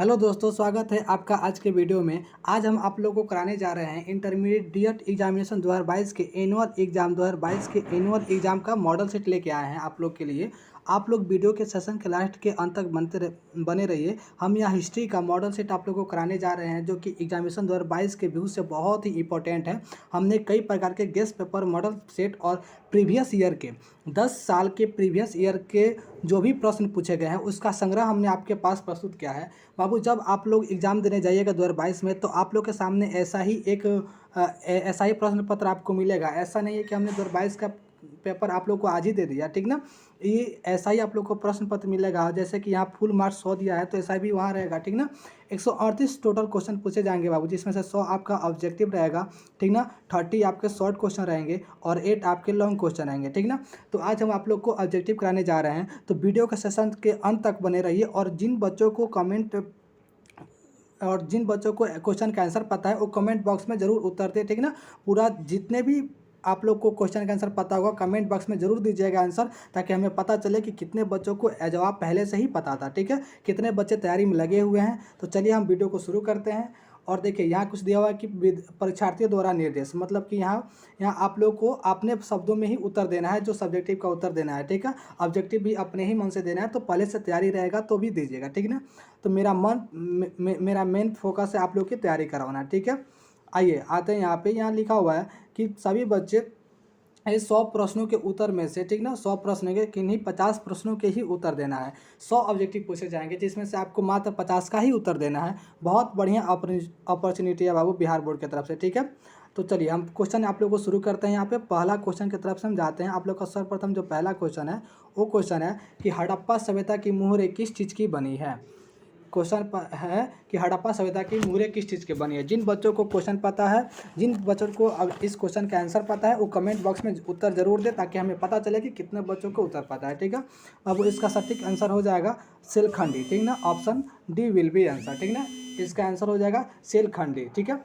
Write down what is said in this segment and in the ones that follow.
Hello दोस्तों, स्वागत है आपका आज के वीडियो में। आज हम आप लोगों को कराने जा रहे हैं इंटरमीडिएट एग्जामिनेशन 2022 के एनुअल एग्ज़ाम का मॉडल सेट लेके आए हैं आप लोग के लिए। आप लोग वीडियो के सेशन के लास्ट के अंत तक बने रहिए। हम यहाँ हिस्ट्री का मॉडल सेट आप लोगों को कराने जा रहे हैं, जो कि एग्जामिनेशन 2022 के व्यू से बहुत ही इंपॉर्टेंट है। हमने कई प्रकार के गेस्ट पेपर मॉडल सेट और प्रीवियस ईयर के 10 साल के प्रीवियस ईयर के जो भी प्रश्न पूछे गए हैं उसका संग्रह हमने आपके पास प्रस्तुत किया है। बाबू, जब आप लोग एग्ज़ाम देने जाइएगा 2022 में, तो आप लोग के सामने ऐसा ही प्रश्न पत्र आपको मिलेगा। ऐसा नहीं है कि हमने 2022 का पेपर आप लोग को आज ही दे दिया, ठीक ना। ये ऐसा ही आप लोग को प्रश्न पत्र मिलेगा। जैसे कि यहाँ फुल मार्क्स 100 दिया है, तो ऐसा भी वहाँ रहेगा, ठीक ना। 138 टोटल क्वेश्चन पूछे जाएंगे बाबू, जिसमें से 100 आपका ऑब्जेक्टिव रहेगा, ठीक ना। 30 आपके शॉर्ट क्वेश्चन रहेंगे और 8 आपके लॉन्ग क्वेश्चन रहेंगे, ठीक ना। तो आज हम आप लोग को ऑब्जेक्टिव कराने जा रहे हैं, तो वीडियो के सेशन के अंत तक बने रहिए। और जिन बच्चों को क्वेश्चन का आंसर पता है वो कमेंट बॉक्स में ज़रूर उतरते, ठीक ना। पूरा जितने भी आप लोग को क्वेश्चन का आंसर पता होगा कमेंट बॉक्स में ज़रूर दीजिएगा आंसर, ताकि हमें पता चले कि कितने बच्चों को जवाब पहले से ही पता था, ठीक है। कितने बच्चे तैयारी में लगे हुए हैं। तो चलिए हम वीडियो को शुरू करते हैं। और देखिए, यहाँ कुछ दिया हुआ है कि परीक्षार्थियों द्वारा निर्देश, मतलब कि यहाँ यहाँ आप लोग को अपने शब्दों में ही उत्तर देना है, जो सब्जेक्टिव का उत्तर देना है, ठीक है। ऑब्जेक्टिव भी अपने ही मन से देना है, तो पहले से तैयारी रहेगा तो भी दीजिएगा, ठीक ना। तो मेरा मेन फोकस है आप लोग की तैयारी करवाना, ठीक है। आइए आते हैं यहाँ लिखा हुआ है कि सभी बच्चे इस 100 प्रश्नों के उत्तर में से, ठीक ना, 100 प्रश्न के किन्हीं 50 प्रश्नों के ही उत्तर देना है। 100 ऑब्जेक्टिव पूछे जाएंगे, जिसमें से आपको मात्र 50 का ही उत्तर देना है। बहुत बढ़िया अपॉर्चुनिटी है बाबू बिहार बोर्ड की तरफ से, ठीक है। तो चलिए हम क्वेश्चन आप लोग को शुरू करते हैं। यहाँ पे पहला क्वेश्चन की तरफ से हम जाते हैं। आप लोग का सर्वप्रथम जो पहला क्वेश्चन है वो क्वेश्चन है कि हड़प्पा सभ्यता की मुहरें किस चीज़ की बनी है। क्वेश्चन है कि हड़प्पा सभ्यता की मुहरें किस चीज़ की बनी है। जिन बच्चों को क्वेश्चन पता है, जिन बच्चों को अब इस क्वेश्चन का आंसर पता है, वो कमेंट बॉक्स में उत्तर जरूर दे, ताकि हमें पता चले कि कितने बच्चों को उत्तर पता है, ठीक है। अब इसका सटीक आंसर हो जाएगा सेलखंडी, ठीक ना। Option D will be answer, ठीक ना। इसका आंसर हो जाएगा सेलखंडी, ठीक है।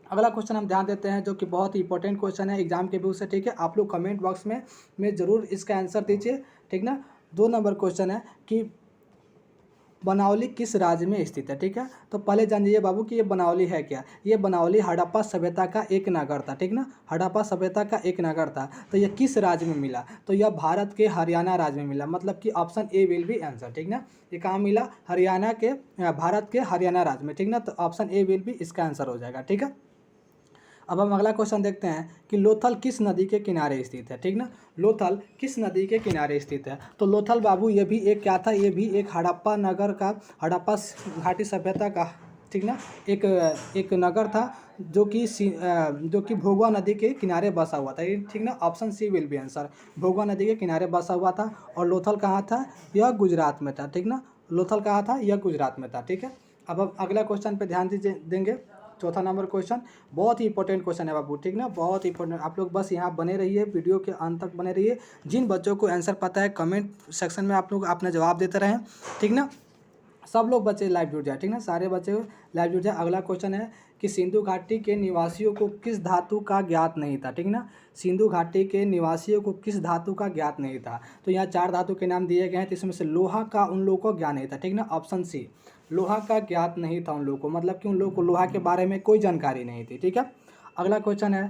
अगला क्वेश्चन हम ध्यान देते हैं, जो कि बहुत ही इंपॉर्टेंट क्वेश्चन है एग्जाम के व्यू से, ठीक है। आप लोग कमेंट बॉक्स में ज़रूर इसका आंसर दीजिए, ठीक ना। 2 नंबर क्वेश्चन है कि बनावली किस राज्य में स्थित है, ठीक है। तो पहले जान लीजिए बाबू कि ये बनावली है क्या। ये बनावली हड़प्पा सभ्यता का एक नगर था, ठीक ना। हड़प्पा सभ्यता का एक नगर था। तो ये किस राज्य में मिला, तो यह भारत के हरियाणा राज्य में मिला, मतलब कि option A will be answer, ठीक ना। ये कहाँ मिला, भारत के हरियाणा राज्य में, ठीक ना। तो ऑप्शन ए विल बी इसका आंसर हो जाएगा, ठीक है। अब हम अगला क्वेश्चन देखते हैं कि लोथल किस नदी के किनारे स्थित है, ठीक ना। लोथल किस नदी के किनारे स्थित है। तो लोथल बाबू ये भी एक क्या था, ये भी एक हड़प्पा नगर का, हड़प्पा घाटी सभ्यता का, ठीक ना, एक नगर था, जो कि भोगवा नदी के किनारे बसा हुआ था, ठीक ना। Option C will be answer, Bhogava नदी के किनारे बसा हुआ था। और लोथल कहाँ था, यह गुजरात में था, ठीक ना। लोथल कहाँ था, यह गुजरात में था, ठीक है। अब हम अगला क्वेश्चन पे ध्यान देंगे। चौथा नंबर क्वेश्चन बहुत ही इंपॉर्टेंट क्वेश्चन है बाबू, ठीक ना, बहुत इंपॉर्टेंट। आप लोग बस यहाँ बने रहिए, वीडियो के अंत तक बने रहिए। जिन बच्चों को आंसर पता है कमेंट सेक्शन में आप लोग अपना जवाब देते रहें, ठीक ना। सब लोग बच्चे लाइव जुड़ जाए, ठीक ना, सारे बच्चे लाइव जुड़ जाए। अगला क्वेश्चन है कि सिंधु घाटी के निवासियों को किस धातु का ज्ञात नहीं था, ठीक ना। सिंधु घाटी के निवासियों को किस धातु का ज्ञात नहीं था। तो यहाँ 4 धातु के नाम दिए गए हैं, तो इसमें से लोहा का उन लोगों को ज्ञात नहीं था, ठीक ना। ऑप्शन सी, लोहा का ज्ञात नहीं था उन लोगों को, मतलब कि उन लोगों को लोहा के बारे में कोई जानकारी नहीं थी, ठीक है। अगला क्वेश्चन है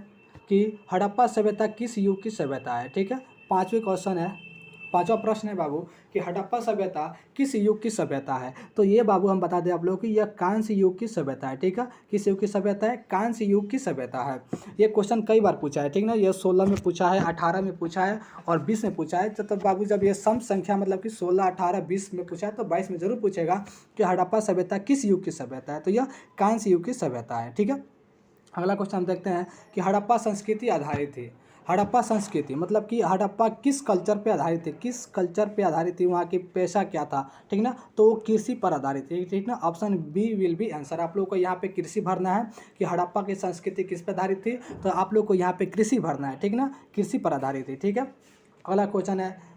कि हड़प्पा सभ्यता किस युग की सभ्यता है, ठीक है। पांचवा प्रश्न है बाबू कि हड़प्पा सभ्यता किस युग की सभ्यता है। तो ये बाबू हम बता दें आप लोगों को, यह कांस्य युग की सभ्यता है, ठीक है। किस युग की सभ्यता है, कांस्य युग की सभ्यता है। ये क्वेश्चन कई बार पूछा है, ठीक ना। ये 16 में पूछा है, 18 में पूछा है और 20 में पूछा है। तो बाबू जब ये सम संख्या, मतलब कि 16, 18, 20 में पूछा है, तो 22 में जरूर पूछेगा कि हड़प्पा सभ्यता किस युग की सभ्यता है। तो यह कांस्य युग की सभ्यता है, ठीक है। अगला क्वेश्चन हम देखते हैं कि हड़प्पा संस्कृति आधारित थी। हड़प्पा संस्कृति मतलब कि हड़प्पा किस कल्चर पे आधारित थी, किस कल्चर पे आधारित थी, वहाँ की पेशा क्या था, ठीक ना। तो वो कृषि पर आधारित थी, ठीक ना। Option B will be answer. आप लोग को यहाँ पे कृषि भरना है कि हड़प्पा की संस्कृति किस पे आधारित थी, तो आप लोग को यहाँ पे कृषि भरना है, ठीक ना। कृषि पर आधारित थी, ठीक है। अगला क्वेश्चन है,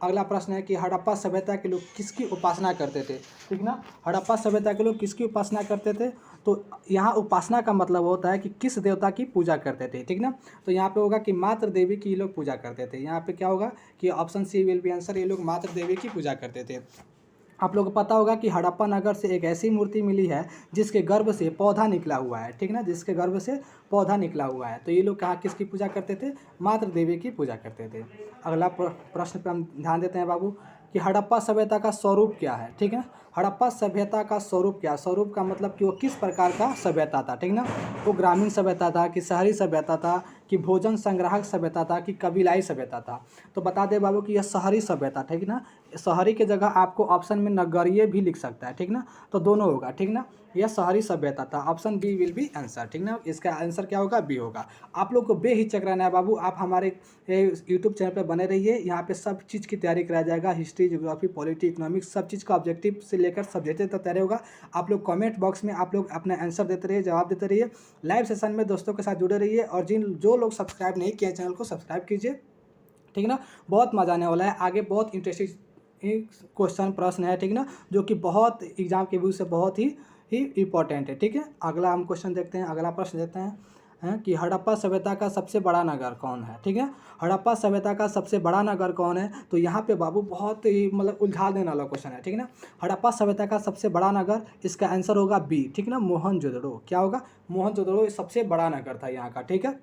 अगला प्रश्न है कि हड़प्पा सभ्यता के लोग किसकी उपासना करते थे, ठीक ना। हड़प्पा सभ्यता के लोग किसकी उपासना करते थे। तो यहाँ उपासना का मतलब होता है कि किस देवता की पूजा करते थे, ठीक ना। तो यहाँ पे होगा कि मातृ देवी की लोग पूजा करते थे। यहाँ पे क्या होगा कि option C will be answer, ये लोग मातृ देवी की पूजा करते थे। आप लोगों को पता होगा कि हड़प्पा नगर से एक ऐसी मूर्ति मिली है जिसके गर्भ से पौधा निकला हुआ है, ठीक ना, जिसके गर्भ से पौधा निकला हुआ है। तो ये लोग कहाँ किसकी पूजा करते थे? मातृ देवी की पूजा करते थे। अगला प्रश्न पे हम ध्यान देते हैं बाबू कि हड़प्पा सभ्यता का स्वरूप क्या है, ठीक है। हड़प्पा सभ्यता का स्वरूप क्या है? स्वरूप का मतलब कि वो किस प्रकार का सभ्यता था, ठीक ना। वो ग्रामीण सभ्यता था कि शहरी सभ्यता था कि भोजन संग्राहक सभ्यता था कि कबीलाई सभ्यता था? तो बता दे बाबू कि यह शहरी सभ्यता, ठीक ना। शहरी के जगह आपको ऑप्शन में नगरीय भी लिख सकता है, ठीक ना, तो दोनों होगा, ठीक ना। यह शहरी सभ्यता था, option B will be answer, ठीक ना। इसका आंसर क्या होगा? बी होगा। आप लोग को बेहिचक रहना है बाबू, आप हमारे यूट्यूब चैनल पर बने रहिए। यहाँ पे सब चीज़ की तैयारी कराया जाएगा, हिस्ट्री, ज्योग्राफी, पॉलिटी, इकोनॉमिक्स, सब चीज़ का ऑब्जेक्टिव से लेकर सब्जेक्ट तक तैयारी होगा। आप लोग कमेंट बॉक्स में आप लोग अपना आंसर देते रहिए, जवाब देते रहिए। लाइव सेशन में दोस्तों के साथ जुड़े रहिए, और जो लोग सब्सक्राइब नहीं किए चैनल को सब्सक्राइब कीजिए, ठीक ना। बहुत मजा आने वाला है, आगे बहुत इंटरेस्टिंग क्वेश्चन प्रश्न है, ठीक ना, जो कि बहुत एग्जाम के व्यू से बहुत ही इम्पोर्टेंट है, ठीक है। अगला हम क्वेश्चन देखते हैं, अगला प्रश्न देते हैं कि हड़प्पा सभ्यता का सबसे बड़ा नगर कौन है, ठीक है। हड़प्पा सभ्यता का सबसे बड़ा नगर कौन है? तो यहाँ पे बाबू बहुत ही मतलब उलझा देने वाला क्वेश्चन है, ठीक है ना। हड़प्पा सभ्यता का सबसे बड़ा नगर, इसका आंसर होगा बी, ठीक ना, मोहनजोदड़ो। क्या होगा? मोहनजोदड़ो सबसे बड़ा नगर था यहाँ का, ठीक है।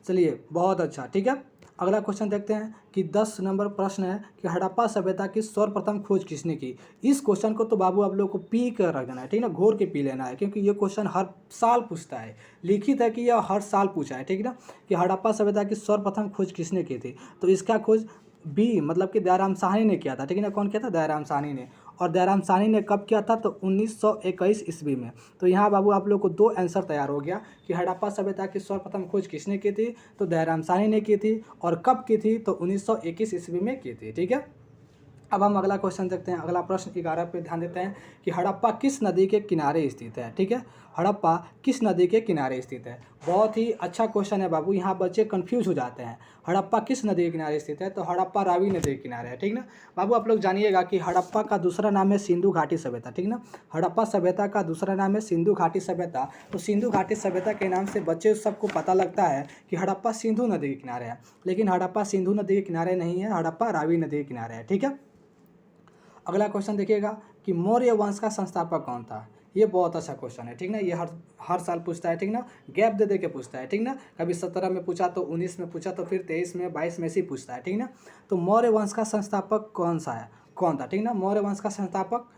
चलिए बहुत अच्छा, ठीक है। अगला क्वेश्चन देखते हैं कि 10 नंबर प्रश्न है कि हड़प्पा सभ्यता की सर्वप्रथम खोज किसने की? इस क्वेश्चन को तो बाबू आप लोग को पी कर रख देना है, ठीक ना, घोर के पी लेना है, क्योंकि ये क्वेश्चन हर साल पूछता है, लिखित है कि यह हर साल पूछा है, ठीक ना, कि हड़प्पा सभ्यता की सर्वप्रथम खोज किसने की थी? तो इसका खोज बी मतलब कि दयाराम साहनी ने किया था, ठीक है ना। कौन किया था? दयाराम साहनी ने। और दयाराम साहनी ने कब किया था? तो 1921 ईस्वी में। तो यहाँ बाबू आप लोग को दो आंसर तैयार हो गया कि हड़प्पा सभ्यता की सर्वप्रथम खोज किसने की थी? तो दयाराम साहनी ने की थी। और कब की थी? तो 1921 ईस्वी में की थी, ठीक है। अब हम अगला क्वेश्चन देखते हैं, अगला प्रश्न 11 पे ध्यान देते हैं कि हड़प्पा किस नदी के किनारे स्थित है, ठीक है। हड़प्पा किस नदी के किनारे स्थित है? बहुत ही अच्छा क्वेश्चन है बाबू, यहाँ बच्चे कंफ्यूज हो जाते हैं। हड़प्पा किस नदी के किनारे स्थित है? तो हड़प्पा रावी नदी के किनारे है, ठीक ना। बाबू आप लोग जानिएगा कि हड़प्पा का दूसरा नाम है सिंधु घाटी सभ्यता, ठीक ना। हड़प्पा सभ्यता का दूसरा नाम है सिंधु घाटी सभ्यता। तो सिंधु घाटी सभ्यता के नाम से बच्चे सबको पता लगता है कि हड़प्पा सिंधु नदी के किनारे है, लेकिन हड़प्पा सिंधु नदी के किनारे नहीं है, हड़प्पा रावी नदी के किनारे है, ठीक है। अगला क्वेश्चन देखिएगा कि मौर्य वंश का संस्थापक कौन था? ये बहुत अच्छा क्वेश्चन है, ठीक ना। ये हर साल पूछता है, ठीक ना, गैप दे के पूछता है, ठीक ना। कभी 17 में पूछा तो 19 में पूछा तो फिर 23 में 22 में से ही पूछता है, ठीक ना। तो मौर्य वंश का संस्थापक कौन था, ठीक ना। मौर्य वंश का संस्थापक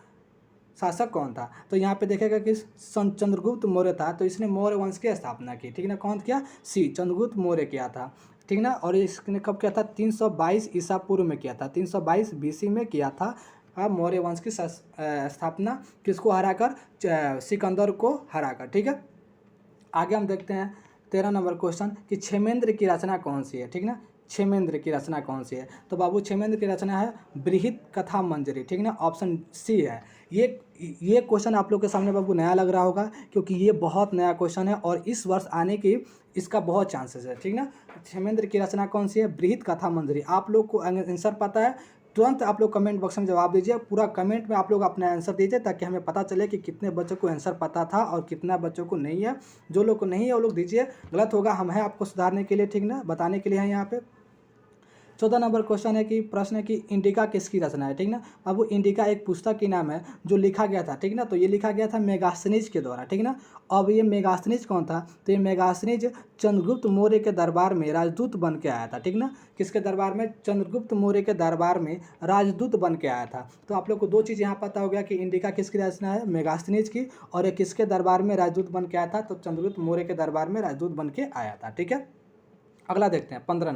शासक कौन था? तो यहाँ पे देखेगा कि चंद्रगुप्त मौर्य था, तो इसने मौर्य वंश की स्थापना की, ठीक ना। कौन किया? सी चंद्रगुप्त मौर्य किया था, ठीक ना। और इसने कब किया था? 322 ईसा पूर्व में किया था, 322 बीसी में किया था मौर्य वंश की स्थापना। किसको हराकर? सिकंदर को हराकर, ठीक है। आगे हम देखते हैं 13 नंबर क्वेश्चन कि क्षेमेंद्र की रचना कौन सी है, ठीक ना। क्षेमेंद्र की रचना कौन सी है? तो बाबू क्षेमेंद्र की रचना है बृहत कथा मंजरी, ठीक ना, ऑप्शन सी है। ये क्वेश्चन आप लोग के सामने बाबू नया लग रहा होगा, क्योंकि ये बहुत नया क्वेश्चन है और इस वर्ष आने की इसका बहुत चांसेस है, ठीक ना। क्षेमेंद्र की रचना कौन सी है? बृहत कथा मंजरी। आप लोग को आंसर पता है? तुरंत आप लोग कमेंट बॉक्स में जवाब दीजिए, पूरा कमेंट में आप लोग अपना आंसर दीजिए, ताकि हमें पता चले कि कितने बच्चों को आंसर पता था और कितना बच्चों को नहीं है। जो लोग को नहीं है वो लोग दीजिए, गलत होगा हम हैं आपको सुधारने के लिए, ठीक ना, बताने के लिए हैं यहाँ पे। 14 नंबर क्वेश्चन है कि प्रश्न है कि इंडिका किसकी रचना है, ठीक ना। बाबू इंडिका एक पुस्तक की नाम है जो लिखा गया था, ठीक ना। तो ये लिखा गया था मेगास्थनीज के द्वारा, ठीक ना। अब ये मेगास्थनीज कौन था? तो ये मेगास्थनीज चंद्रगुप्त मौर्य के दरबार में राजदूत बन के आया था, ठीक ना। किसके दरबार में? चंद्रगुप्त मौर्य के दरबार में राजदूत बन के आया था। तो आप लोग को दो चीज़ यहाँ पता हो गया कि इंडिका किसकी रचना है? मेगास्थनीज की। और ये किसके दरबार में राजदूत बन के आया था? तो चंद्रगुप्त मौर्य के दरबार में राजदूत बन के आया था, ठीक है। अगला देखते हैं 15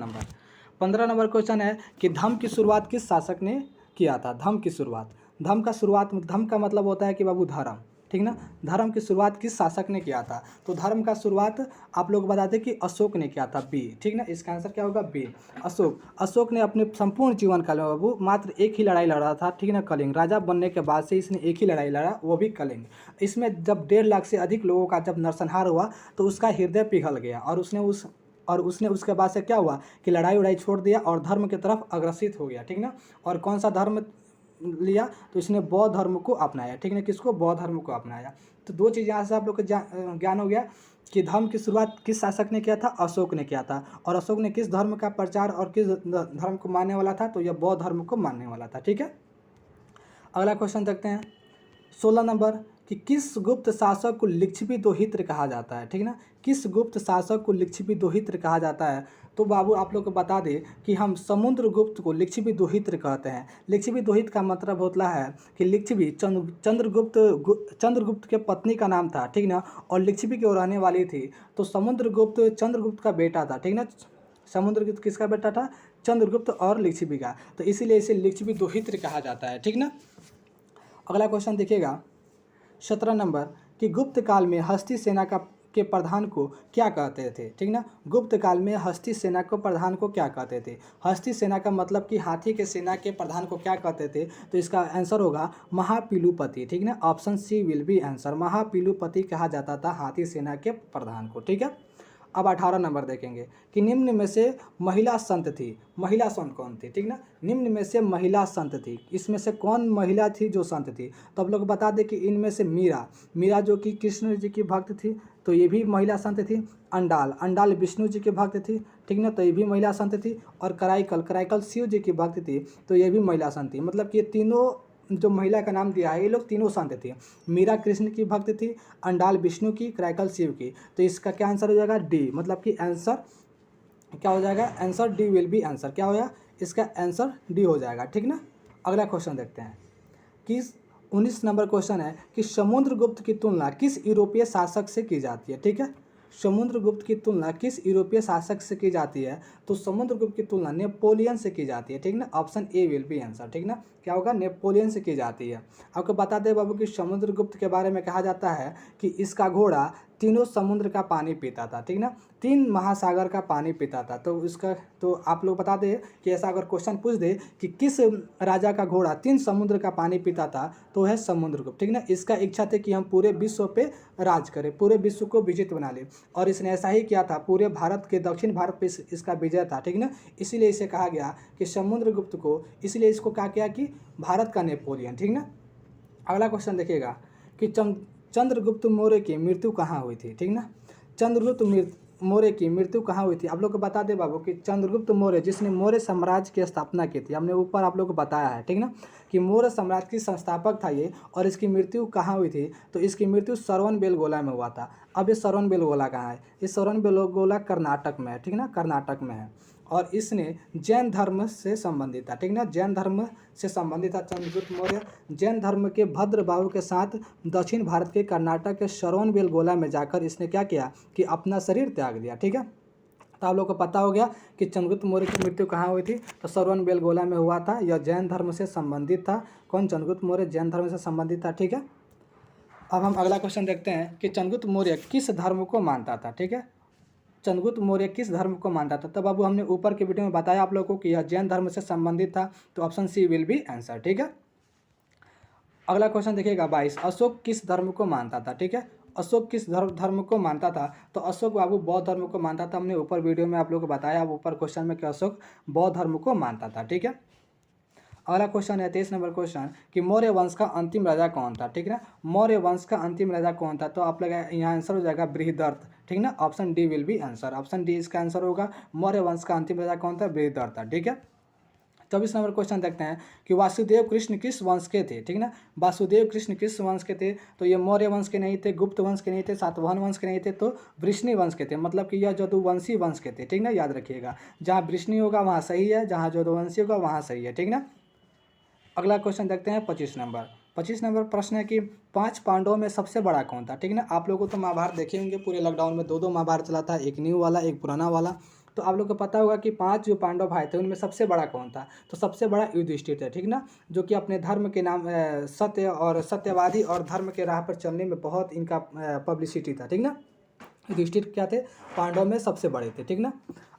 नंबर क्वेश्चन है कि धम्म की शुरुआत किस शासक ने किया था? धम्म की शुरुआत, धम्म का मतलब होता है कि बाबू धर्म, ठीक ना। धर्म की शुरुआत किस शासक ने किया था? तो धर्म का शुरुआत आप लोग बताते कि अशोक ने किया था, बी, ठीक ना। इसका आंसर क्या होगा? बी, अशोक ने अपने संपूर्ण जीवन काल में बाबू मात्र एक ही लड़ाई लड़ा था, ठीक ना, कलिंग। राजा बनने के बाद से इसने एक ही लड़ाई लड़ा, वो भी कलिंग। इसमें जब 1.5 लाख से अधिक लोगों का जब नरसंहार हुआ तो उसका हृदय पिघल गया, और उसने उसके बाद से क्या हुआ कि लड़ाई उड़ाई छोड़ दिया और धर्म की तरफ अग्रसित हो गया, ठीक ना। और कौन सा धर्म लिया? तो इसने बौद्ध धर्म को अपनाया, ठीक ना। किसको? बौद्ध धर्म को अपनाया। तो दो चीज़ यहाँ से आप लोग को ज्ञान हो गया कि धर्म की शुरुआत किस शासक ने किया था? अशोक ने किया था। और अशोक ने किस धर्म का प्रचार और किस धर्म को मानने वाला था? तो यह बौद्ध धर्म को मानने वाला था, ठीक है। अगला क्वेश्चन देखते हैं 16 नंबर कि किस गुप्त शासक को लिच्छवी दोहित्र कहा जाता है, ठीक है ना। किस गुप्त शासक को लिच्छवी दोहित्र कहा जाता है? तो बाबू आप लोग को बता दें कि हम समुद्रगुप्त को लिच्छवी दोहित्र कहते हैं। लिच्छवी दोहित्र का मतलब होता है कि लिच्छवी चंद्रगुप्त के पत्नी का नाम था, ठीक ना, और लिच्छवी की ओर रहने वाली थी। तो समुद्रगुप्त चंद्रगुप्त का बेटा था, ठीक ना। समुद्रगुप्त किसका बेटा था? चंद्रगुप्त और लिच्छवी का। तो इसीलिए इसे लिच्छवी दोहित्र कहा जाता है, ठीक ना। अगला क्वेश्चन देखिएगा 17 नंबर कि गुप्त काल में हस्ती सेना के प्रधान को क्या कहते थे, ठीक ना। गुप्त काल में हस्ती सेना को प्रधान को क्या कहते थे? हस्ती सेना का मतलब कि हाथी के सेना के प्रधान को क्या कहते थे? तो इसका आंसर होगा महापीलुपति, ठीक ना। Option C will be answer. महापीलुपति कहा जाता था हाथी सेना के प्रधान को, ठीक है। अब 18 नंबर देखेंगे कि निम्न में से महिला संत थी। महिला संत कौन थी, ठीक ना। निम्न में से महिला संत थी, इसमें से कौन महिला थी जो संत थी? तो आप लोग बता दें कि इनमें से मीरा जो कि कृष्ण जी की भक्त थी, तो ये भी महिला संत थी। अंडाल विष्णु जी की भक्त थी, ठीक ना, तो ये भी महिला संत थी। और कराइकल शिव जी की भक्त थी, तो ये भी महिला संत थी। मतलब कि ये तीनों जो महिला का नाम दिया है ये लोग तीनों संत थी। मीरा कृष्ण की भक्त थी, अंडाल विष्णु की, कराइकल शिव की। तो इसका क्या आंसर हो जाएगा? डी। मतलब कि आंसर क्या हो जाएगा? Answer D will be answer. क्या होगा इसका आंसर? डी हो जाएगा, ठीक ना। अगला क्वेश्चन देखते हैं कि 19 नंबर क्वेश्चन है कि समुद्रगुप्त की तुलना किस यूरोपीय शासक से की जाती है, ठीक है। समुद्रगुप्त की तुलना किस यूरोपीय शासक से की जाती है? तो समुद्रगुप्त की तुलना नेपोलियन से की जाती है, ठीक ना। Option A will be answer, ठीक ना। क्या होगा? नेपोलियन से की जाती है। आपको बता दें बाबू कि समुद्रगुप्त के बारे में कहा जाता है कि इसका घोड़ा तीनों समुद्र का पानी पीता था, ठीक ना। 3 महासागर का पानी पीता था। तो आप लोग बता दें कि ऐसा अगर क्वेश्चन पूछ दे कि किस राजा का घोड़ा 3 समुद्र का पानी पीता था, तो है समुद्रगुप्त, ठीक ना। इसका इच्छा थी कि हम पूरे विश्व पे राज करें, पूरे विश्व को विजित बना ले, और इसने ऐसा ही किया था। पूरे भारत के दक्षिण भारत पे इसका विजय था, ठीक ना। इसीलिए इसे कहा गया कि समुद्रगुप्त को, इसलिए इसको कहा गया कि भारत का नेपोलियन, ठीक ना। अगला क्वेश्चन देखिएगा कि चंद्रगुप्त मौर्य की मृत्यु कहाँ हुई थी, ठीक ना। चंद्रगुप्त मौर्य की मृत्यु कहाँ हुई थी? आप लोग को बता दें बाबू कि चंद्रगुप्त मौर्य जिसने मौर्य साम्राज्य की स्थापना की थी, हमने ऊपर आप लोग को बताया है, ठीक ना, कि मौर्य साम्राज्य की संस्थापक था ये। और इसकी मृत्यु कहाँ हुई थी? तो इसकी मृत्यु श्रवणबेलगोला में हुआ था। अब ये श्रवणबेलगोला कहाँ है? ये श्रवणबेलगोला कर्नाटक में है, ठीक ना, कर्नाटक में है। और इसने जैन धर्म से संबंधित था, ठीक ना, जैन धर्म से संबंधित था चंद्रगुप्त मौर्य। जैन धर्म के भद्रबाहु के साथ दक्षिण भारत के कर्नाटक के श्रवणबेलगोला में जाकर इसने क्या किया कि अपना शरीर त्याग दिया, ठीक है। तो आप लोग को पता हो गया कि चंद्रगुप्त मौर्य की मृत्यु कहाँ हुई थी? तो श्रवणबेलगोला में हुआ था। यह जैन धर्म से संबंधित था। कौन? चंद्रगुप्त मौर्य जैन धर्म से संबंधित था, ठीक है। अब हम अगला क्वेश्चन देखते हैं कि चंद्रगुप्त मौर्य किस धर्म को मानता था, ठीक है। चंद्रगुप्त मौर्य किस धर्म को मानता था? तब अब हमने ऊपर के वीडियो में बताया आप लोगों को कि यह जैन धर्म से संबंधित था। तो option C will be answer, ठीक है। अगला क्वेश्चन देखिएगा 22, अशोक किस धर्म को मानता था, ठीक है। अशोक किस धर्म को मानता था? तो अशोक बाबू बौद्ध धर्म को मानता था। हमने ऊपर वीडियो में आप लोगों को बताया ऊपर क्वेश्चन में कि अशोक बौद्ध धर्म को मानता था, ठीक है। अगला क्वेश्चन है 23 नंबर क्वेश्चन कि मौर्य वंश का अंतिम राजा कौन था, ठीक है ना। मौर्य वंश का अंतिम राजा कौन था? तो आप लोग यहाँ आंसर हो जाएगा बृहदर्थ, ठीक ना। Option D will be answer. Option D इसका आंसर होगा। मौर्य वंश का अंतिम राजा कौन था? बृहदर्थ था, ठीक है। 24 नंबर क्वेश्चन देखते हैं कि वासुदेव कृष्ण किस वंश के थे, ठीक ना। वासुदेव कृष्ण किस वंश के थे? तो ये मौर्य वंश के नहीं थे, गुप्त वंश के नहीं थे, सातवाहन वंश के नहीं थे, तो वृष्णि वंश के थे। मतलब कि यह जदुवंशी वंश के थे, ठीक ना, याद रखिएगा। जहाँ वृष्णि होगा वहाँ सही है, जहाँ जदुवंशी होगा वहाँ सही है, ठीक ना। अगला क्वेश्चन देखते हैं 25 नंबर प्रश्न है कि 5 पांडवों में सबसे बड़ा कौन था, ठीक है ना। आप लोगों को तो महाभारत देखे होंगे, पूरे लॉकडाउन में 2 महाभारत चला था, एक न्यू वाला एक पुराना वाला। तो आप लोग को पता होगा कि 5 जो पांडव भाई थे उनमें सबसे बड़ा कौन था? तो सबसे बड़ा युधिष्ठिर थे, ठीक ना, जो कि अपने धर्म के नाम सत्य और सत्यवादी और धर्म के राह पर चलने में बहुत इनका पब्लिसिटी था, ठीक ना। युधिष्ठिर क्या थे? पांडव में सबसे बड़े थे, ठीक ना।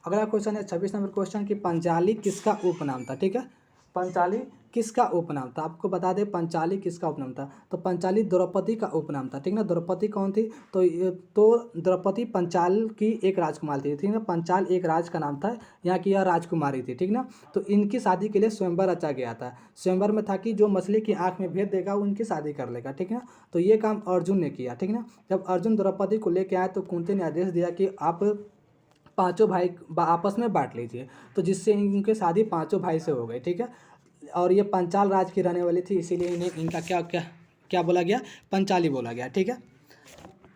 अगला क्वेश्चन है 26 नंबर क्वेश्चन कि पंचाली किसका उपनाम था, ठीक है। पंचाली किसका उपनाम था? आपको बता दें पंचाली किसका उपनाम था। तो पंचाली द्रौपदी का उपनाम था, ठीक ना। द्रौपदी कौन थी? तो द्रौपदी पंचाल की एक राजकुमारी थी, ठीक ना। पंचाल एक राज का नाम था, यहाँ की यह राजकुमारी थी, ठीक ना। तो इनकी शादी के लिए स्वयंवर रचा गया था। स्वयंवर में था कि जो मछली की आँख में भेद देगा वो इनकी शादी कर लेगा, ठीक है। तो ये काम अर्जुन ने किया, ठीक ना। जब अर्जुन द्रौपदी को लेके आए तो कुंती ने आदेश दिया कि आप पांचों भाई आपस में बांट लीजिए, तो जिससे इनकी शादी पांचों भाई से हो गई, ठीक है। और ये पंचाल राज की रहने वाली थी, इसीलिए इन्हें इनका क्या क्या क्या बोला गया, पंचाली बोला गया। ठीक है।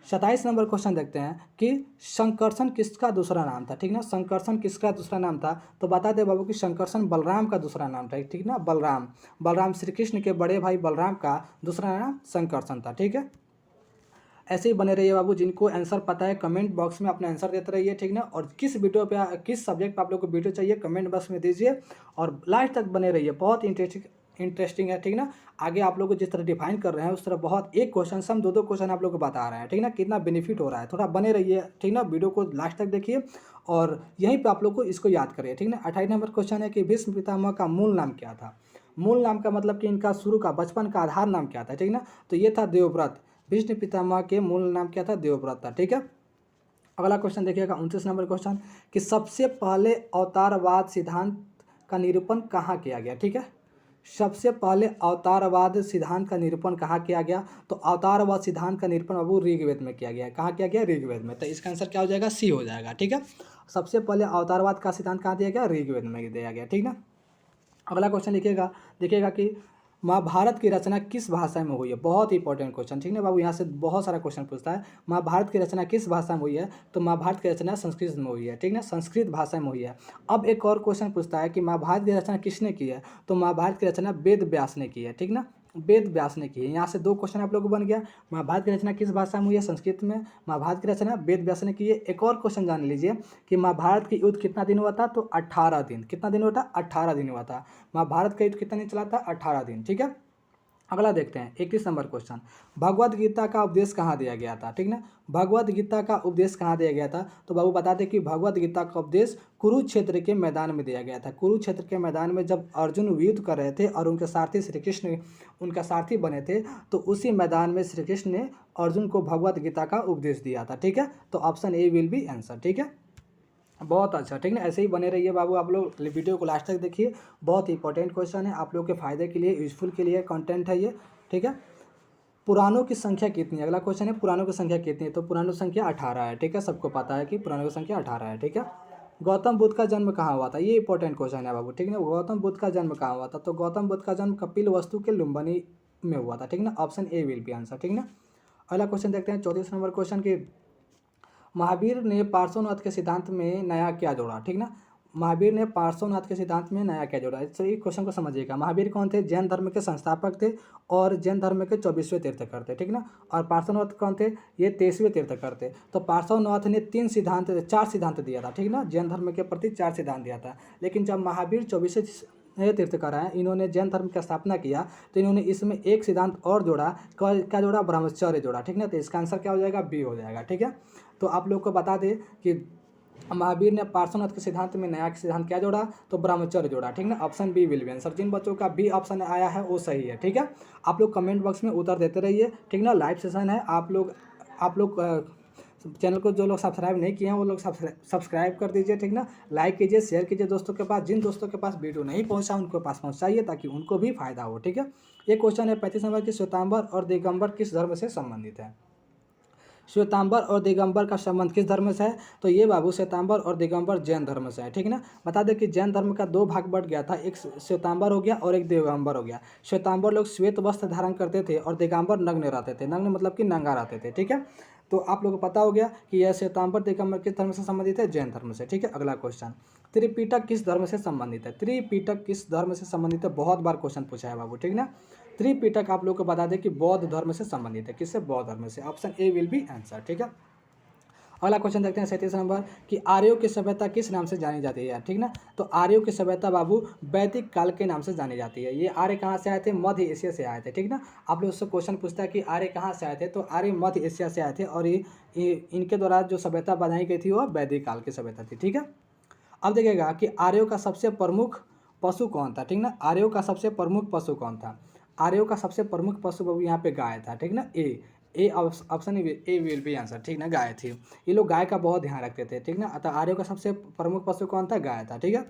27 नंबर क्वेश्चन देखते हैं कि संकर्षण किसका दूसरा नाम था। ठीक ना, संकर्षण किसका दूसरा नाम था, तो बता दे बाबू कि संकर्षण बलराम का दूसरा नाम था। ठीक ना, बलराम, बलराम श्री कृष्ण के बड़े भाई बलराम का दूसरा नाम संकर्षण था। ठीक है। ऐसे ही बने रहिए बाबू, जिनको आंसर पता है कमेंट बॉक्स में अपना आंसर देते रहिए। ठीक ना, और किस वीडियो पे किस सब्जेक्ट पे आप लोग को वीडियो चाहिए कमेंट बॉक्स में दीजिए और लास्ट तक बने रहिए, बहुत इंटरेस्टिंग है। ठीक ना, आगे आप लोग को जिस तरह डिफाइन कर रहे हैं उस तरह बहुत एक क्वेश्चन से हम दो क्वेश्चन आप लोग को बता रहे हैं। ठीक ना, कितना बेनिफिट हो रहा है, थोड़ा बने रहिए। ठीक ना, वीडियो को लास्ट तक देखिए और यहीं पे आप लोग को इसको याद करिए। ठीक ना, 28 नंबर क्वेश्चन है कि भीष्म पितामह का मूल नाम क्या था। मूल नाम का मतलब कि इनका शुरू का बचपन का आधार नाम क्या था। ठीक ना, तो ये था देवव्रत। भीष्म पितामह के मूल नाम क्या था, देवव्रत था। ठीक है। अगला क्वेश्चन देखिएगा 29 नंबर क्वेश्चन कि सबसे पहले अवतारवाद सिद्धांत का निरूपण कहाँ किया गया। ठीक है, सबसे पहले अवतारवाद सिद्धांत का निरूपण कहाँ किया गया, तो अवतारवाद सिद्धांत का निरूपण बाबू ऋग्वेद में किया गया। कहाँ किया गया, ऋग्वेद में। तो इसका आंसर क्या हो जाएगा, सी हो जाएगा। ठीक है, सबसे पहले अवतारवाद का सिद्धांत कहाँ दिया गया, ऋग्वेद में दिया गया। ठीक ना। अगला क्वेश्चन लिखिएगा, देखिएगा कि महाभारत की रचना किस भाषा में हुई है। बहुत ही इंपॉर्टेंट क्वेश्चन। ठीक है बाबू, यहाँ से बहुत सारा क्वेश्चन पूछता है। महाभारत की रचना किस भाषा में हुई है, तो महाभारत की रचना संस्कृत में हुई है। ठीक है, संस्कृत भाषा में हुई है। अब एक और क्वेश्चन पूछता है कि महाभारत की रचना किसने की है, तो महाभारत की रचना वेद व्यास ने की है। ठीक ना, वेद व्यास ने की है। यहाँ से दो क्वेश्चन आप लोगों को बन गया। महाभारत की रचना किस भाषा में हुई है, संस्कृत में। महाभारत की रचना वेद व्यास ने की है। एक और क्वेश्चन जान लीजिए कि महाभारत की युद्ध कितना दिन हुआ था, तो 18 दिन। कितना दिन हुआ था, 18 दिन हुआ था। महाभारत का युद्ध कितना दिन चला था, 18 दिन। ठीक है। अगला देखते हैं 31 नंबर क्वेश्चन, भगवद गीता का उपदेश कहाँ दिया गया था। ठीक ना, भगवद गीता का उपदेश कहाँ दिया गया था, तो बाबू बता दें कि भगवद गीता का उपदेश कुरुक्षेत्र के मैदान में दिया गया था। कुरुक्षेत्र के मैदान में जब अर्जुन युद्ध कर रहे थे और उनके सारथी श्री कृष्ण उनका सारथी बने थे, तो उसी मैदान में श्री कृष्ण ने अर्जुन को भगवद गीता का उपदेश दिया था। ठीक है, तो option A will be answer. ठीक है, बहुत अच्छा। ठीक है, ऐसे ही बने रहिए बाबू, आप लोग वीडियो को लास्ट तक देखिए, बहुत इंपॉर्टेंट क्वेश्चन है, आप लोग के फायदे के लिए, यूजफुल के लिए कंटेंट है ये। ठीक है, पुराणों की संख्या कितनी है, अगला क्वेश्चन है पुराणों की संख्या कितनी है, तो पुराणों की संख्या 18 है। ठीक है, सबको पता है कि पुराणों की संख्या 18 है। ठीक है, गौतम बुद्ध का जन्म कहाँ हुआ था, ये इंपॉर्टेंट क्वेश्चन है बाबू। ठीक है, गौतम बुद्ध का जन्म कहाँ हुआ था, तो गौतम बुद्ध का जन्म कपिल वस्तु के लुम्बिनी में हुआ था। ठीक ना, option A will be answer. ठीक ना, अगला क्वेश्चन देखते हैं 34 नंबर क्वेश्चन की महावीर ने पार्श्वनाथ के सिद्धांत में नया क्या जोड़ा। ठीक ना, महावीर ने पार्श्वनाथ के सिद्धांत में नया क्या जोड़ा, इस क्वेश्चन को समझिएगा। महावीर कौन थे, जैन धर्म के संस्थापक थे और जैन धर्म के 24वें तीर्थकर थे। ठीक ना, और पार्श्वनाथ कौन थे, ये 23वें तीर्थकर थे। तो पार्श्वनाथ ने 4 सिद्धांत दिया था। ठीक ना, जैन धर्म के प्रति 4 सिद्धांत दिया था। लेकिन जब महावीर 24वें तीर्थकर आए, इन्होंने जैन धर्म की स्थापना किया, तो इन्होंने इसमें एक सिद्धांत और जोड़ा। क्या जोड़ा, ब्रह्मचर्य जोड़ा। ठीक ना, तो इसका आंसर क्या हो जाएगा, बी हो जाएगा। ठीक है, तो आप लोग को बता दें कि महावीर ने पार्श्वनाथ के सिद्धांत में नया सिद्धांत क्या जोड़ा, तो ब्रह्मचर्य जोड़ा। ठीक ना, option B will be answer. जिन बच्चों का बी ऑप्शन आया है वो सही है। ठीक है, आप लोग कमेंट बॉक्स में उत्तर देते रहिए। ठीक ना, लाइव सेशन है, आप लोग चैनल को जो लोग सब्सक्राइब नहीं किए हैं वो लोग सब्सक्राइब कर दीजिए। ठीक ना, लाइक कीजिए, शेयर कीजिए दोस्तों के पास। जिन दोस्तों के पास वीडियो नहीं पहुंचा उनके पास पहुंचाइए ताकि उनको भी फायदा हो। ठीक है, ये क्वेश्चन है 35 नंबर की, श्वेतांबर और दिगंबर किस धर्म से संबंधित है। श्वेतांबर और दिगंबर का संबंध किस धर्म से है, तो ये बाबू श्वेतांबर और दिगंबर जैन धर्म से है। ठीक है ना, बता दें कि जैन धर्म का 2 भाग बढ़ गया था, एक श्वेतांबर हो गया और एक दिगंबर हो गया। श्वेतांबर लोग श्वेत वस्त्र धारण करते थे और दिगंबर नग्न रहते थे। नग्न मतलब कि नंगा रहते थे। ठीक है, तो आप लोगों को पता हो गया कि यह श्वेतांबर दिगंबर किस धर्म से संबंधित है, जैन धर्म से। ठीक है, अगला क्वेश्चन, त्रिपिटक किस धर्म से संबंधित है। त्रिपिटक किस धर्म से संबंधित है, बहुत बार क्वेश्चन पूछा है बाबू। ठीक ना, त्रिपिटक आप लोग को बता दें कि बौद्ध धर्म से संबंधित है। किससे, बौद्ध धर्म से। Option A will be answer. ठीक है, अगला क्वेश्चन देखते हैं 37 नंबर कि आर्यों की सभ्यता किस नाम से जानी जाती है। ठीक ना, तो आर्यों की सभ्यता बाबू वैदिक काल के नाम से जानी जाती है। ये आर्य कहाँ से आए थे, मध्य एशिया से आए थे। ठीक ना, आप लोग उससे क्वेश्चन पूछता है कि आर्य कहाँ से आए थे, तो आर्य मध्य एशिया से आए थे और इनके द्वारा जो सभ्यता बनाई गई थी वो वैदिक काल की सभ्यता थी। ठीक है, अब देखिएगा कि आर्यों का सबसे प्रमुख पशु कौन था। ठीक ना, आर्यों का सबसे प्रमुख पशु कौन था, आर्यों का सबसे प्रमुख पशु बाबू यहाँ पे गाय था। ठीक ना, A option A will be answer. ठीक ना, गाय थी। ये लोग गाय का बहुत ध्यान रखते थे। ठीक ना, अतः आर्यों का सबसे प्रमुख पशु कौन था, गाय था। ठीक है,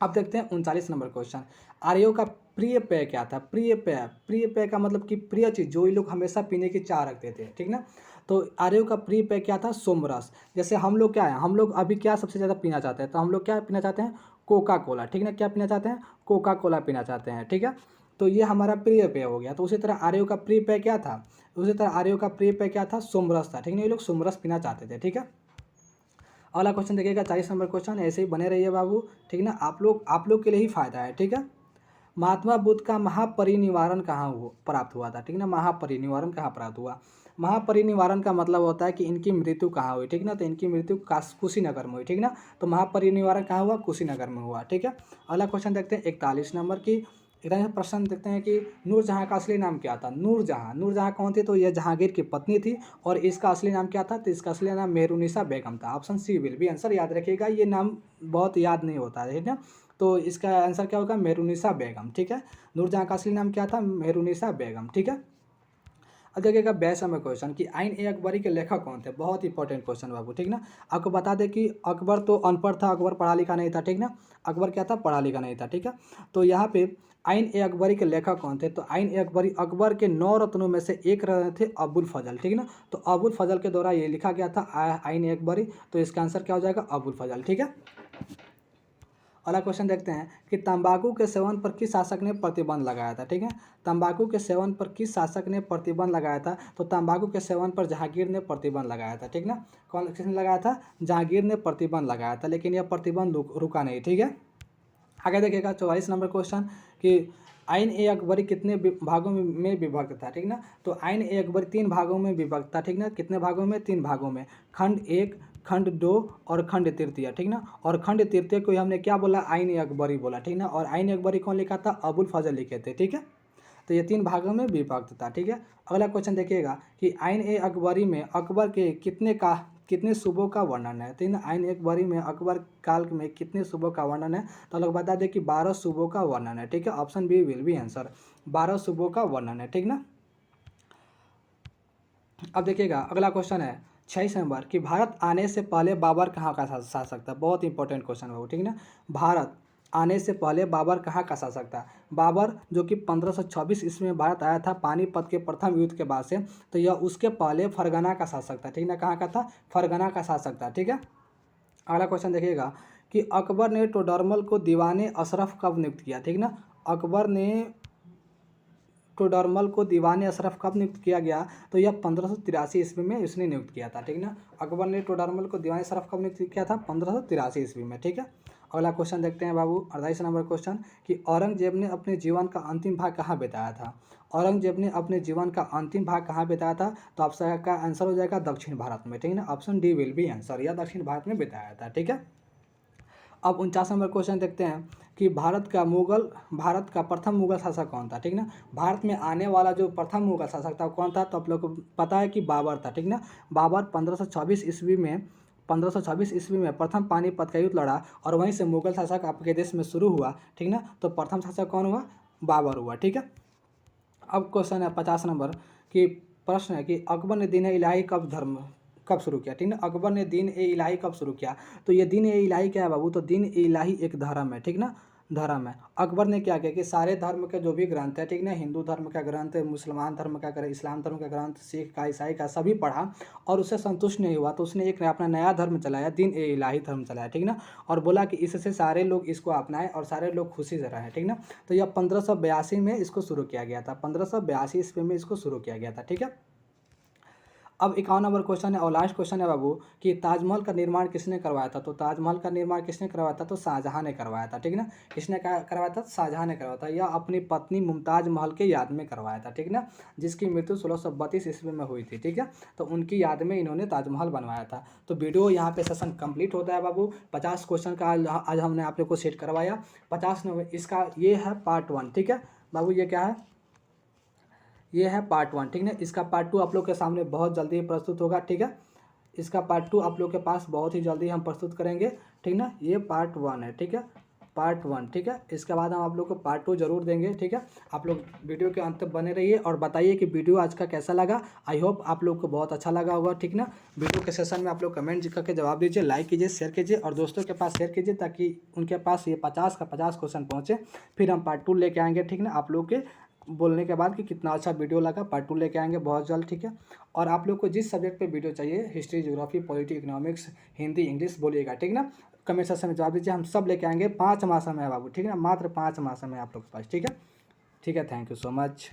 अब देखते हैं 39 नंबर क्वेश्चन, आर्यों का प्रिय पेय क्या था। प्रिय पेय का मतलब कि प्रिय चीज़ जो ये लोग हमेशा पीने की चाह रखते थे। ठीक ना, तो आर्यों का प्रिय पेय क्या था, सोमरस। जैसे हम लोग क्या है, हम लोग अभी क्या सबसे ज़्यादा पीना चाहते हैं, तो हम लोग क्या पीना चाहते हैं, कोका कोला, ठीक ना, क्या पीना चाहते हैं, कोका कोला पीना चाहते हैं, ठीक है। तो ये हमारा प्रिय पेय हो गया। तो उसी तरह आर्यों का प्रिय पेय क्या था, उसी तरह आर्यों का प्रिय पेय क्या था, सोमरस था, ठीक ना, ये लोग सोमरस पीना चाहते थे, ठीक है। अगला क्वेश्चन देखिएगा 40 नंबर क्वेश्चन, ऐसे ही बने रहिए बाबू, ठीक ना, आप लोग के लिए ही फायदा है, ठीक है। महात्मा बुद्ध का महापरिनिर्वाण कहाँ प्राप्त हुआ था, ठीक ना, महापरिनिर्वाण कहाँ प्राप्त हुआ। महापरिनिर्वाण का मतलब होता है कि इनकी मृत्यु कहाँ हुई, ठीक ना, तो इनकी मृत्यु कुशीनगर में हुई, ठीक ना। तो महापरिनिर्वाण कहाँ हुआ, कुशीनगर में हुआ, ठीक है। अगला क्वेश्चन देखते हैं 41 नंबर की। इधर प्रश्न देखते हैं कि नूरजहाँ का असली नाम क्या था। नूरजहाँ कौन थी, तो यह जहांगीर की पत्नी थी। और इसका असली नाम क्या था, तो इसका असली नाम मेहरुनिसा बेगम था। Option C will be answer, याद रखिएगा, ये नाम बहुत याद नहीं होता है, ठीक है। तो इसका आंसर क्या होगा, मेहरुनिसा बेगम, ठीक है। नूरजहाँ का असली नाम क्या था, मेहरुनिसा बेगम, ठीक है। अब देखिएगा 42 नंबर क्वेश्चन कि आइन ए अकबरी के लेखक कौन थे। बहुत इंपॉर्टेंट क्वेश्चन बाबू, ठीक ना। आपको बता दें कि अकबर तो अनपढ़ था, अकबर पढ़ा लिखा नहीं था, ठीक ना। अकबर क्या था, पढ़ा लिखा नहीं था, ठीक है। तो यहाँ पे आइन ए अकबरी के लेखक कौन थे, तो आइन ए अकबरी अकबर के 9 रत्नों में से एक रत्न थे अबुल फजल, ठीक ना। तो अबुल फजल के द्वारा ये लिखा गया था आइन ए अकबरी। तो इसका आंसर क्या हो जाएगा, अबुल फजल, ठीक है। अगला क्वेश्चन देखते हैं कि तंबाकू के सेवन पर किस शासक ने प्रतिबंध लगाया था, ठीक है। तंबाकू के सेवन पर किस शासक ने प्रतिबंध लगाया था, तो तंबाकू के सेवन पर जहांगीर ने प्रतिबंध लगाया था, ठीक ना। कौन किसने लगाया था, जहांगीर ने प्रतिबंध लगाया था, लेकिन यह प्रतिबंध रुका नहीं, ठीक है। आगे देखिएगा 44 नंबर क्वेश्चन कि आइन ए अकबरी कितने भागों में विभक्त था, ठीक ना। तो आइन ए अकबरी 3 भागों में विभक्त था, ठीक ना। कितने भागों में, 3 भागों में, खंड 1, खंड 2 और खंड तृतीय, ठीक ना। और खंड तृतीय को हमने क्या बोला, आइन ए अकबरी बोला, ठीक ना। और आइन ए अकबरी कौन लिखा था, अबुल फजल लिखे थे, ठीक है। तो ये 3 भागों में विभक्त था, ठीक है। अगला क्वेश्चन देखिएगा कि आइन ए अकबरी में अकबर के कितने सूबों का वर्णन है, ठीक ना। आइन ए अकबरी में अकबर काल में कितने सूबों का वर्णन है, तो लोग बता दें कि 12 सूबों का वर्णन है, ठीक है। Option B will be answer, 12 सूबों का वर्णन है, ठीक ना। अब देखिएगा अगला क्वेश्चन है 26 नंबर कि भारत आने से पहले बाबर कहाँ का शासक था। बहुत इंपॉर्टेंट क्वेश्चन है, ठीक ना। भारत आने से पहले बाबर कहाँ का शासक था। बाबर जो कि 1526 ईस्वी में भारत आया था पानीपत के प्रथम युद्ध के बाद से, तो यह उसके पहले फरगना का शासक था, ठीक ना। कहाँ का था, फरगना का शासक था, ठीक है। अगला क्वेश्चन देखिएगा कि अकबर ने टोडरमल को दीवाने अशरफ कब नियुक्त किया, ठीक ना। अकबर ने टोडरमल को दीवाने अशरफ कब नियुक्त किया गया, तो यह 1583 ईस्वी में उसने नियुक्त किया था, ठीक ना। अकबर ने टोडरमल को दीवाने अशरफ कब नियुक्त किया था, 1583 ईस्वी में, ठीक है। अगला क्वेश्चन देखते हैं बाबू 28 नंबर क्वेश्चन कि औरंगजेब ने अपने जीवन का अंतिम भाग कहाँ बिताया था। औरंगजेब ने अपने जीवन का अंतिम भाग कहाँ बिताया था, तो आपका का आंसर हो जाएगा दक्षिण भारत में, ठीक है ना। Option D will be answer, या दक्षिण भारत में बिताया था, ठीक है। अब 49 नंबर क्वेश्चन देखते हैं कि भारत का प्रथम मुगल शासक कौन था, ठीक ना। भारत में आने वाला जो प्रथम मुगल शासक था कौन था, तो आप लोग को पता है कि बाबर था, ठीक ना। बाबर 1526 ईस्वी में प्रथम पानीपत का युद्ध लड़ा और वहीं से मुगल शासक आपके देश में शुरू हुआ, ठीक ना। तो प्रथम शासक कौन हुआ, बाबर हुआ, ठीक है। अब क्वेश्चन है 50 नंबर कि प्रश्न है कि अकबर ने दीन इलाही कब शुरू किया, ठीक ना। अकबर ने दीन ए इलाही कब शुरू किया, तो ये दीन ए इलाही क्या है बाबू, तो दीन ए इलाही एक धर्म है, ठीक ना, धर्म है। अकबर ने क्या किया कि सारे धर्म के जो भी ग्रंथ है, ठीक ना, हिंदू धर्म का ग्रंथ, मुसलमान धर्म का ग्रंथ, इस्लाम धर्म का ग्रंथ, सिख का, ईसाई का, सभी पढ़ा और उससे संतुष्ट नहीं हुआ, तो उसने एक अपना नया धर्म चलाया, दीन ए इलाही धर्म चलाया, ठीक ना। और बोला कि इससे सारे लोग इसको अपनाएं और सारे लोग खुशी से रहें, ठीक ना। तो यह 1582 में इसको शुरू किया गया था, 1582 ईस्वी में इसको शुरू किया गया था, ठीक है। अब 51 नंबर क्वेश्चन है और लास्ट क्वेश्चन है बाबू कि ताजमहल का निर्माण किसने करवाया था, तो ताजमहल का निर्माण किसने करवाया था, तो शाहजहां ने करवाया था, ठीक ना। किसने करवाया था, शाहजहां ने करवाया था। यह अपनी पत्नी मुमताज महल के याद में करवाया था, ठीक ना, जिसकी मृत्यु 1632 ईस्वी में हुई थी, ठीक है। तो उनकी याद में इन्होंने ताजमहल बनवाया था। तो वीडियो यहाँ पे सेशन कंप्लीट होता है बाबू। 50 क्वेश्चन का आज हमने आप लोग को सेट करवाया। 50 इसका ये है पार्ट 1, ठीक है बाबू। ये क्या है, ये है पार्ट 1, ठीक है। इसका पार्ट 2 आप लोग के सामने बहुत जल्दी ही प्रस्तुत होगा, ठीक है। इसका पार्ट 2 आप लोग के पास बहुत ही जल्दी हम प्रस्तुत करेंगे, ठीक ना। ये पार्ट 1 है, ठीक है, पार्ट 1, ठीक है। इसके बाद हम आप लोग को पार्ट 2 जरूर देंगे, ठीक है। आप लोग वीडियो के अंत तक बने रहिए और बताइए कि वीडियो आज का कैसा लगा। आई होप आप लोग को बहुत अच्छा लगा होगा, ठीक ना। वीडियो के सेशन में आप लोग कमेंट करके जवाब दीजिए, लाइक कीजिए, शेयर कीजिए और दोस्तों के पास शेयर कीजिए ताकि उनके पास ये 50 का 50 क्वेश्चन पहुँचे। फिर हम पार्ट 2 लेके आएंगे, ठीक ना। आप लोग के बोलने के बाद कि कितना अच्छा वीडियो लगा, पार्ट 2 लेके आएंगे बहुत जल्द, ठीक है। और आप लोग को जिस सब्जेक्ट पे वीडियो चाहिए, history, geography, polity, economics, Hindi, English, बोलिएगा, ठीक ना। कमेंट सेक्शन में जवाब दीजिए, हम सब लेके आएंगे। 5 माह समय है बाबू, ठीक है ना, मात्र 5 माह समय है आप लोग के पास, ठीक है। ठीक है, थैंक यू सो मच।